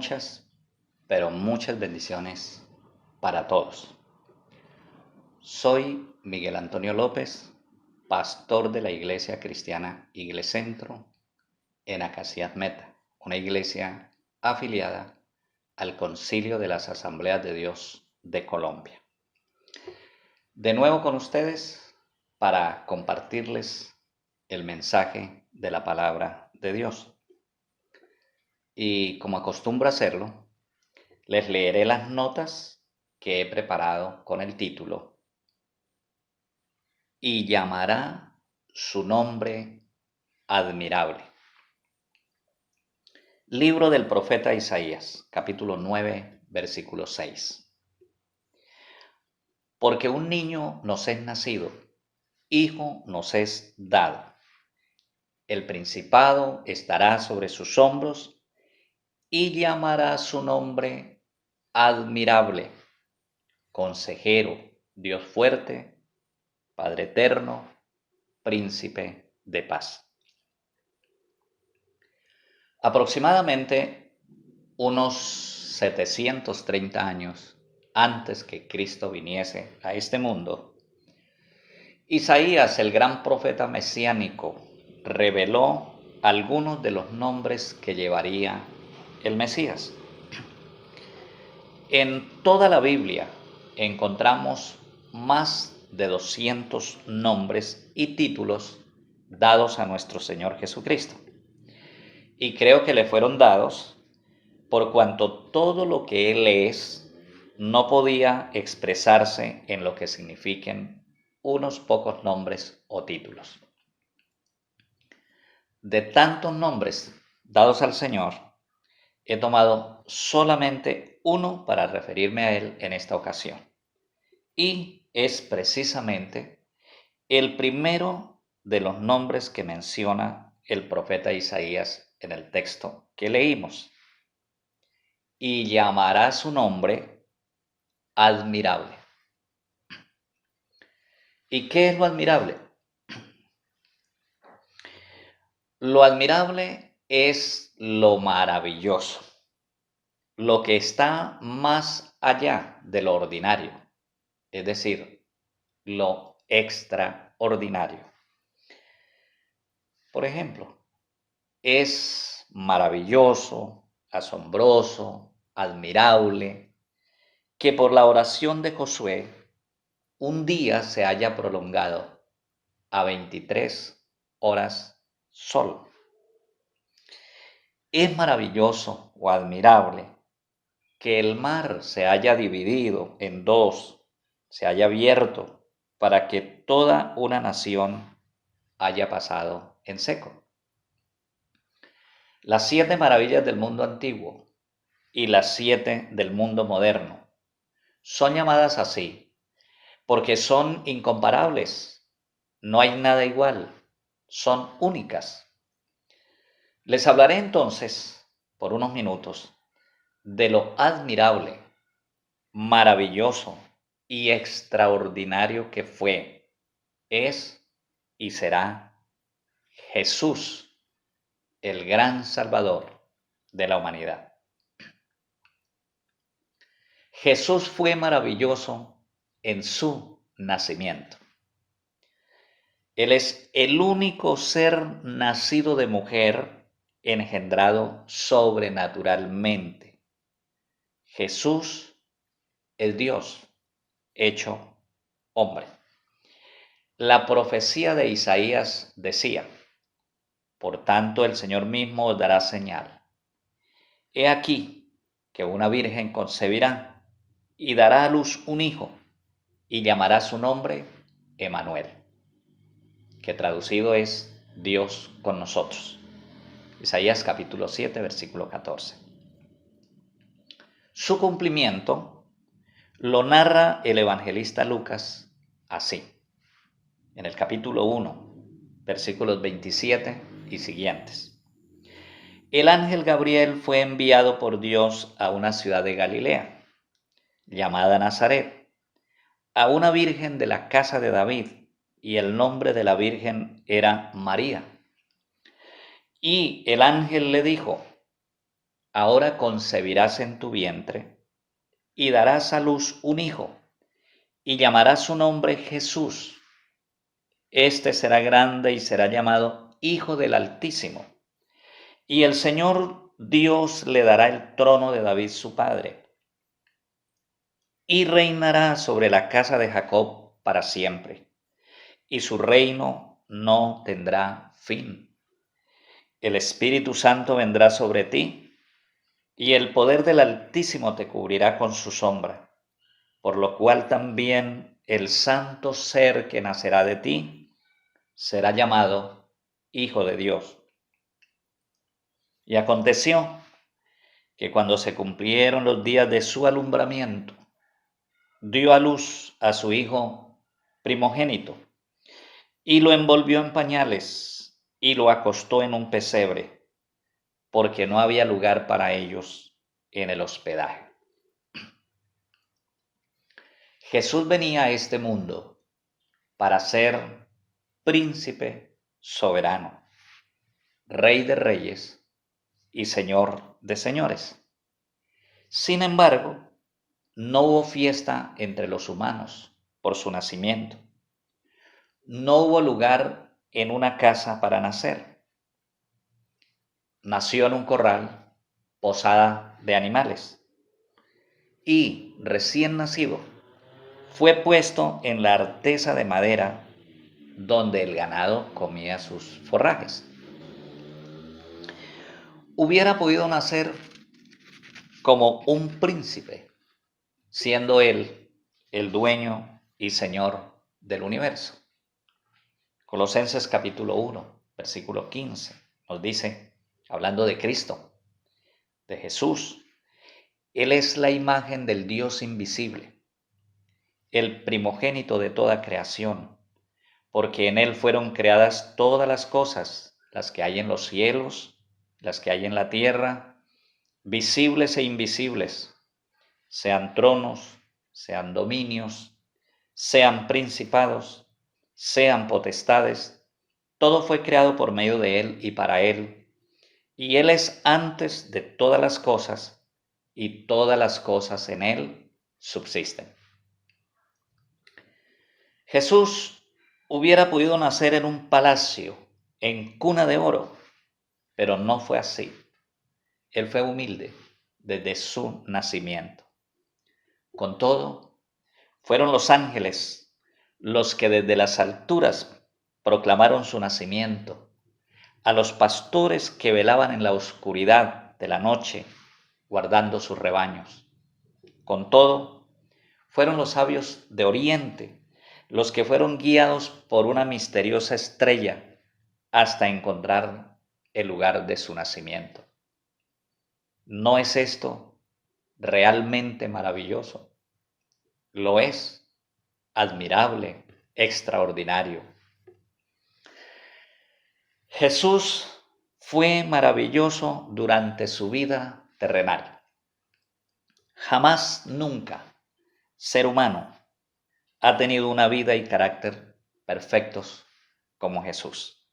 muchas, pero muchas bendiciones para todos. Soy Miguel Antonio López, pastor de la Iglesia Cristiana Iglecentro en Acacias Meta, una iglesia afiliada al Concilio de las Asambleas de Dios de Colombia. De nuevo con ustedes para compartirles el mensaje de la palabra de Dios. Y como acostumbro hacerlo, les leeré las notas que he preparado con el título "Y llamará su nombre admirable". Libro del profeta Isaías, capítulo 9, versículo 6. Porque un niño nos es nacido, hijo nos es dado. El principado estará sobre sus hombros y llamará su nombre admirable, consejero, Dios fuerte, Padre eterno, príncipe de paz. Aproximadamente unos 730 años antes que Cristo viniese a este mundo, Isaías, el gran profeta mesiánico, reveló algunos de los nombres que llevaría el Mesías. En toda la Biblia encontramos más de 200 nombres y títulos dados a nuestro Señor Jesucristo. Y creo que le fueron dados por cuanto todo lo que Él es no podía expresarse en lo que signifiquen unos pocos nombres o títulos. De tantos nombres dados al Señor, he tomado solamente uno para referirme a Él en esta ocasión. Y es precisamente el primero de los nombres que menciona el profeta Isaías en el texto que leímos. Y llamará su nombre admirable. ¿Y qué es lo admirable? Lo admirable es lo maravilloso, lo que está más allá de lo ordinario, es decir, lo extraordinario. Por ejemplo, es maravilloso, asombroso, admirable que por la oración de Josué un día se haya prolongado a 23 horas solo. Es maravilloso o admirable que el mar se haya dividido en dos, se haya abierto para que toda una nación haya pasado en seco. Las 7 maravillas del mundo antiguo y las 7 del mundo moderno son llamadas así porque son incomparables, no hay nada igual, son únicas. Les hablaré entonces, por unos minutos, de lo admirable, maravilloso y extraordinario que fue, es y será Jesús, el gran Salvador de la humanidad. Jesús fue maravilloso en su nacimiento. Él es el único ser nacido de mujer, engendrado sobrenaturalmente. Jesús es Dios hecho hombre. La profecía de Isaías decía: por tanto el Señor mismo os dará señal. He aquí que una virgen concebirá y dará a luz un hijo y llamará su nombre Emmanuel, que traducido es Dios con nosotros. Isaías capítulo 7, versículo 14. Su cumplimiento lo narra el evangelista Lucas así, en el capítulo 1, versículos 27 y siguientes. El ángel Gabriel fue enviado por Dios a una ciudad de Galilea, llamada Nazaret, a una virgen de la casa de David, y el nombre de la virgen era María. Y el ángel le dijo: ahora concebirás en tu vientre y darás a luz un hijo, y llamarás su nombre Jesús. Este será grande y será llamado Hijo del Altísimo. Y el Señor Dios le dará el trono de David su padre, y reinará sobre la casa de Jacob para siempre, y su reino no tendrá fin. El Espíritu Santo vendrá sobre ti, y el poder del Altísimo te cubrirá con su sombra, por lo cual también el santo ser que nacerá de ti será llamado Hijo de Dios. Y aconteció que cuando se cumplieron los días de su alumbramiento, dio a luz a su hijo primogénito, y lo envolvió en pañales, y lo acostó en un pesebre, porque no había lugar para ellos en el hospedaje. Jesús venía a este mundo para ser príncipe soberano, rey de reyes y señor de señores. Sin embargo, no hubo fiesta entre los humanos por su nacimiento. No hubo lugar en una casa para nacer. Nació en un corral, posada de animales, y recién nacido fue puesto en la artesa de madera donde el ganado comía sus forrajes. Hubiera podido nacer como un príncipe, siendo él el dueño y señor del universo. Colosenses capítulo 1, versículo 15, nos dice, hablando de Cristo, de Jesús, Él es la imagen del Dios invisible, el primogénito de toda creación, porque en Él fueron creadas todas las cosas, las que hay en los cielos, las que hay en la tierra, visibles e invisibles, sean tronos, sean dominios, sean principados, sean potestades, todo fue creado por medio de Él y para Él, y Él es antes de todas las cosas, y todas las cosas en Él subsisten. Jesús hubiera podido nacer en un palacio, en cuna de oro, pero no fue así. Él fue humilde desde su nacimiento. Con todo, fueron los ángeles los que desde las alturas proclamaron su nacimiento, a los pastores que velaban en la oscuridad de la noche, guardando sus rebaños. Con todo, fueron los sabios de Oriente los que fueron guiados por una misteriosa estrella hasta encontrar el lugar de su nacimiento. ¿No es esto realmente maravilloso? Lo es, admirable, extraordinario. Jesús fue maravilloso durante su vida terrenal. Jamás, nunca, ser humano ha tenido una vida y carácter perfectos como Jesús.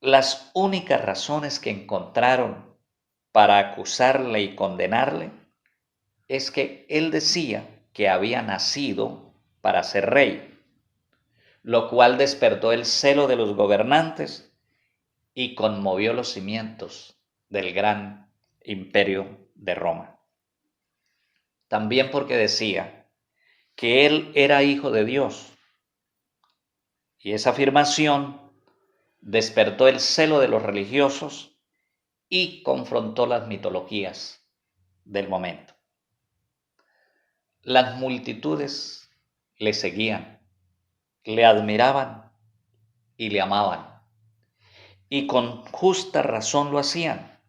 Las únicas razones que encontraron para acusarle y condenarle es que él decía que había nacido para ser rey, lo cual despertó el celo de los gobernantes y conmovió los cimientos del gran imperio de Roma. También porque decía que él era hijo de Dios, y esa afirmación despertó el celo de los religiosos y confrontó las mitologías del momento. Las multitudes le seguían, le admiraban y le amaban, y con justa razón lo hacían,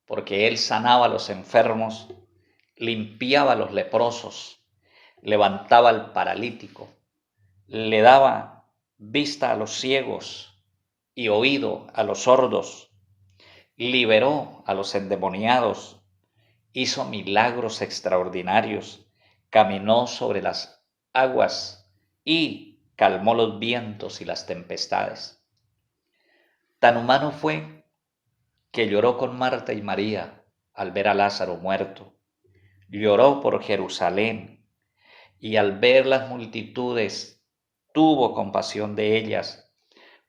porque él sanaba a los enfermos, limpiaba a los leprosos, levantaba al paralítico, le daba vista a los ciegos y oído a los sordos, liberó a los endemoniados, hizo milagros extraordinarios, caminó sobre las aguas y calmó los vientos y las tempestades. Tan humano fue que lloró con Marta y María al ver a Lázaro muerto, lloró por Jerusalén y al ver las multitudes tuvo compasión de ellas,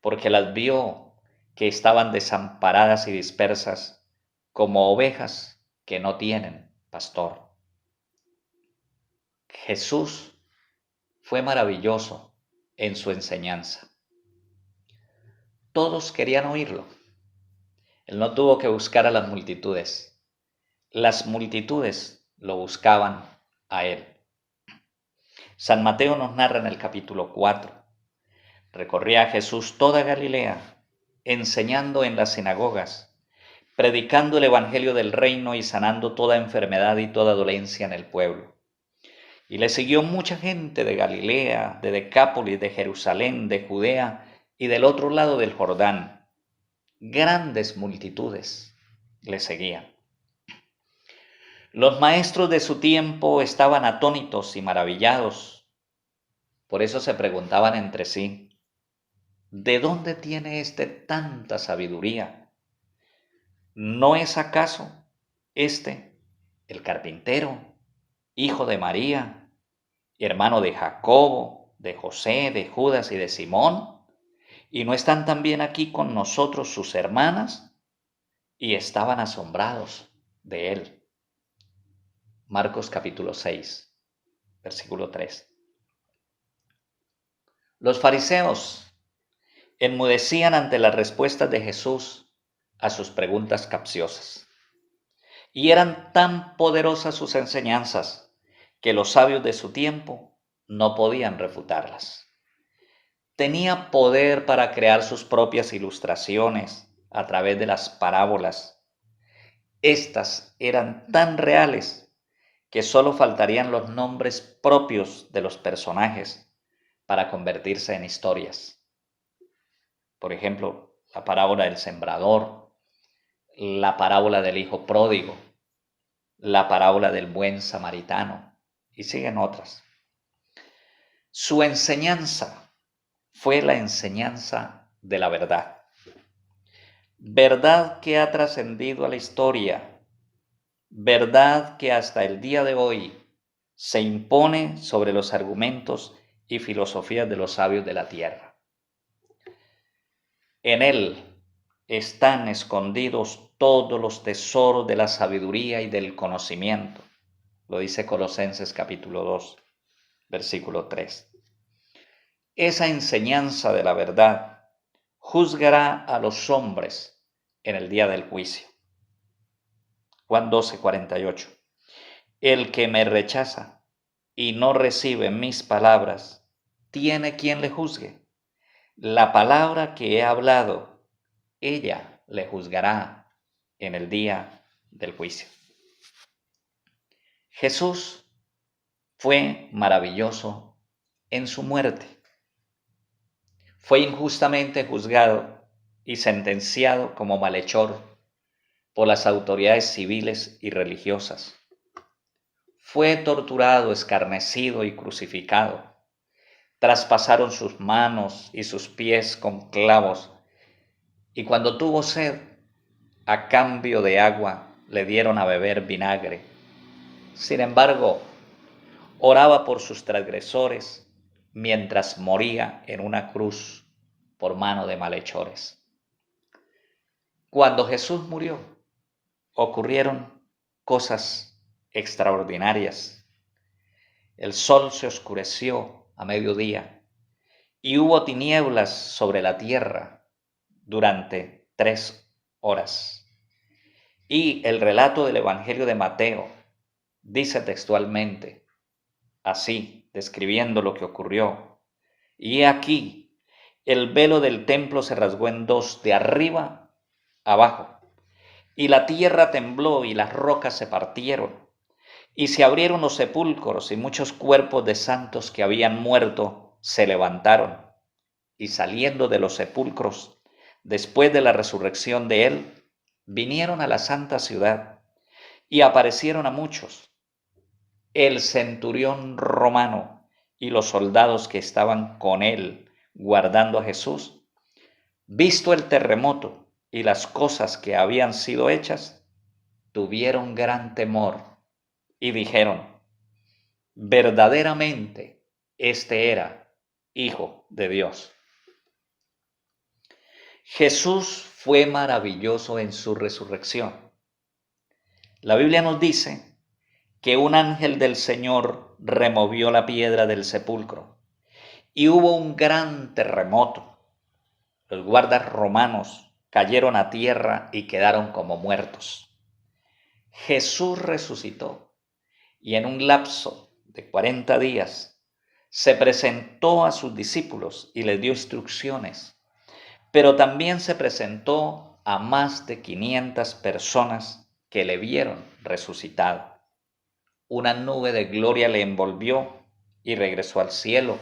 porque las vio que estaban desamparadas y dispersas como ovejas que no tienen pastor. Jesús fue maravilloso en su enseñanza. Todos querían oírlo. Él no tuvo que buscar a las multitudes. Las multitudes lo buscaban a él. San Mateo nos narra en el capítulo 4. Recorría Jesús toda Galilea, enseñando en las sinagogas, predicando el evangelio del reino y sanando toda enfermedad y toda dolencia en el pueblo. Y le siguió mucha gente de Galilea, de Decápolis, de Jerusalén, de Judea y del otro lado del Jordán. Grandes multitudes le seguían. Los maestros de su tiempo estaban atónitos y maravillados. Por eso se preguntaban entre sí, ¿de dónde tiene éste tanta sabiduría? ¿No es acaso este el carpintero, hijo de María, hermano de Jacobo, de José, de Judas y de Simón? ¿Y no están también aquí con nosotros sus hermanas? Y estaban asombrados de él. Marcos capítulo 6, versículo 3. Los fariseos enmudecían ante las respuestas de Jesús a sus preguntas capciosas. Y eran tan poderosas sus enseñanzas que los sabios de su tiempo no podían refutarlas. Tenía poder para crear sus propias ilustraciones a través de las parábolas. Estas eran tan reales que solo faltarían los nombres propios de los personajes para convertirse en historias. Por ejemplo, la parábola del sembrador, la parábola del hijo pródigo, la parábola del buen samaritano, y siguen otras. Su enseñanza fue la enseñanza de la verdad. Verdad que ha trascendido a la historia, verdad que hasta el día de hoy se impone sobre los argumentos y filosofías de los sabios de la tierra. En él están escondidos todos los tesoros de la sabiduría y del conocimiento, lo dice Colosenses capítulo 2, versículo 3. Esa enseñanza de la verdad juzgará a los hombres en el día del juicio. Juan 12, 48. El que me rechaza y no recibe mis palabras, tiene quien le juzgue. La palabra que he hablado, ella le juzgará en el día del juicio. Jesús fue maravilloso en su muerte. Fue injustamente juzgado y sentenciado como malhechor por las autoridades civiles y religiosas. Fue torturado, escarnecido y crucificado. Traspasaron sus manos y sus pies con clavos, y cuando tuvo sed, a cambio de agua, le dieron a beber vinagre. Sin embargo, oraba por sus transgresores mientras moría en una cruz por mano de malhechores. Cuando Jesús murió, ocurrieron cosas extraordinarias. El sol se oscureció a mediodía y hubo tinieblas sobre la tierra durante 3 horas. Y el relato del Evangelio de Mateo dice textualmente, así, describiendo lo que ocurrió: y aquí el velo del templo se rasgó en dos, de arriba abajo, y la tierra tembló y las rocas se partieron, y se abrieron los sepulcros, y muchos cuerpos de santos que habían muerto se levantaron, y saliendo de los sepulcros, después de la resurrección de él, vinieron a la santa ciudad, y aparecieron a muchos. El centurión romano y los soldados que estaban con él guardando a Jesús, visto el terremoto y las cosas que habían sido hechas, tuvieron gran temor y dijeron: verdaderamente este era Hijo de Dios. Jesús fue maravilloso en su resurrección. La Biblia nos dice que un ángel del Señor removió la piedra del sepulcro y hubo un gran terremoto. Los guardas romanos cayeron a tierra y quedaron como muertos. Jesús resucitó y en un lapso de 40 días se presentó a sus discípulos y les dio instrucciones, pero también se presentó a más de 500 personas que le vieron resucitado. Una nube de gloria le envolvió y regresó al cielo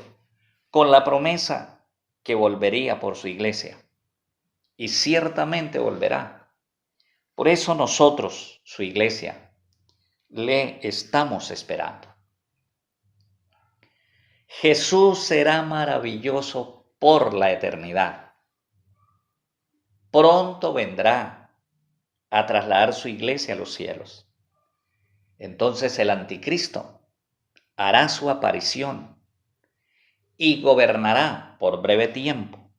con la promesa que volvería por su iglesia. Y ciertamente volverá. Por eso nosotros, su iglesia, le estamos esperando. Jesús será maravilloso por la eternidad. Pronto vendrá a trasladar su iglesia a los cielos. Entonces el anticristo hará su aparición y gobernará por breve tiempo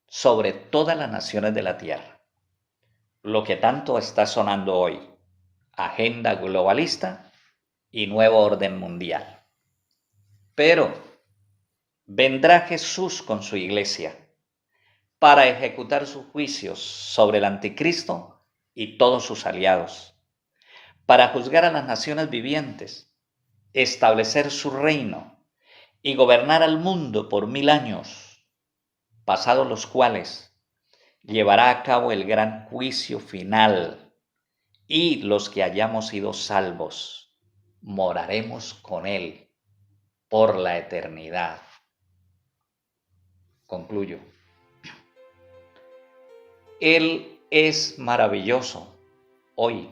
sobre todas las naciones de la tierra. Lo que tanto está sonando hoy, agenda globalista y nuevo orden mundial. Pero vendrá Jesús con su iglesia para ejecutar sus juicios sobre el anticristo y todos sus aliados, para juzgar a las naciones vivientes, establecer su reino y gobernar al mundo por 1000 años, pasados los cuales llevará a cabo el gran juicio final, y los que hayamos sido salvos moraremos con Él por la eternidad. Concluyo. Él es maravilloso hoy.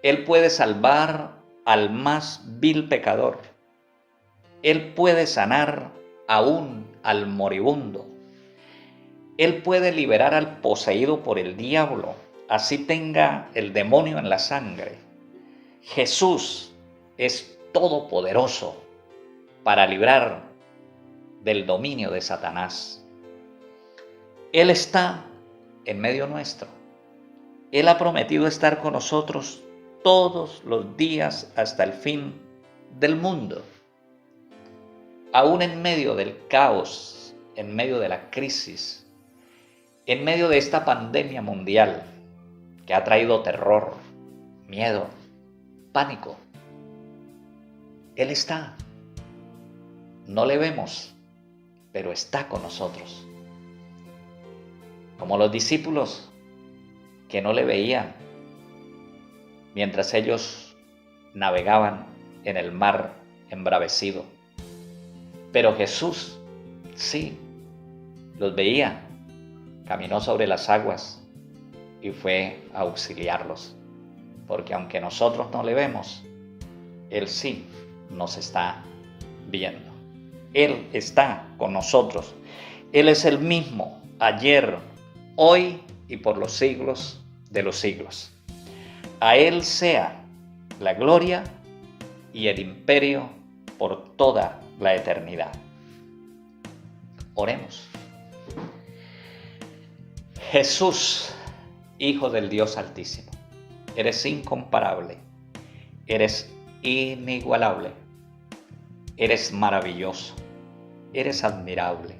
Él puede salvar al más vil pecador. Él puede sanar aún al moribundo. Él puede liberar al poseído por el diablo, así tenga el demonio en la sangre. Jesús es todopoderoso para librar del dominio de Satanás. Él está en medio nuestro. Él ha prometido estar con nosotros todos los días hasta el fin del mundo. Aún en medio del caos, en medio de la crisis, en medio de esta pandemia mundial que ha traído terror, miedo, pánico, Él está. No le vemos, pero está con nosotros. Como los discípulos que no le veían mientras ellos navegaban en el mar embravecido. Pero Jesús sí los veía, caminó sobre las aguas y fue a auxiliarlos, porque aunque nosotros no le vemos, Él sí nos está viendo. Él está con nosotros. Él es el mismo ayer, hoy y por los siglos de los siglos. A Él sea la gloria y el imperio por toda la eternidad. Oremos. Jesús, Hijo del Dios Altísimo, eres incomparable, eres inigualable, eres maravilloso, eres admirable,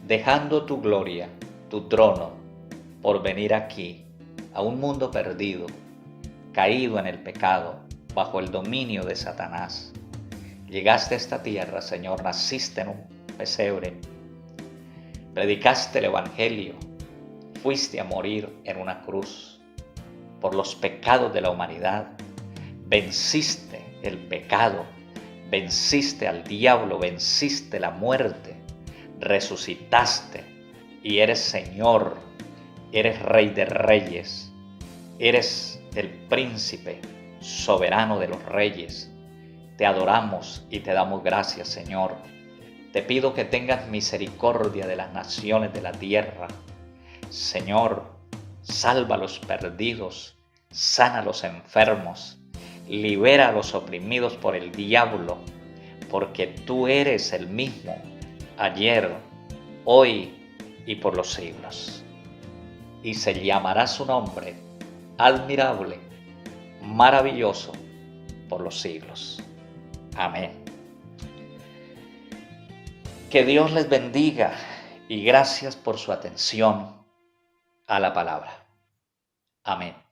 dejando tu gloria, tu trono, por venir aquí a un mundo perdido, caído en el pecado, bajo el dominio de Satanás. Llegaste a esta tierra, Señor, naciste en un pesebre, predicaste el Evangelio, fuiste a morir en una cruz por los pecados de la humanidad, venciste el pecado, venciste al diablo, venciste la muerte, resucitaste y eres Señor, eres Rey de Reyes, eres el príncipe soberano de los reyes. Te adoramos y te damos gracias, Señor. Te pido que tengas misericordia de las naciones de la tierra. Señor, salva a los perdidos, sana a los enfermos, libera a los oprimidos por el diablo, porque tú eres el mismo, ayer, hoy y por los siglos. Y se llamará su nombre admirable, maravilloso, por los siglos. Amén. Que Dios les bendiga y gracias por su atención a la palabra. Amén.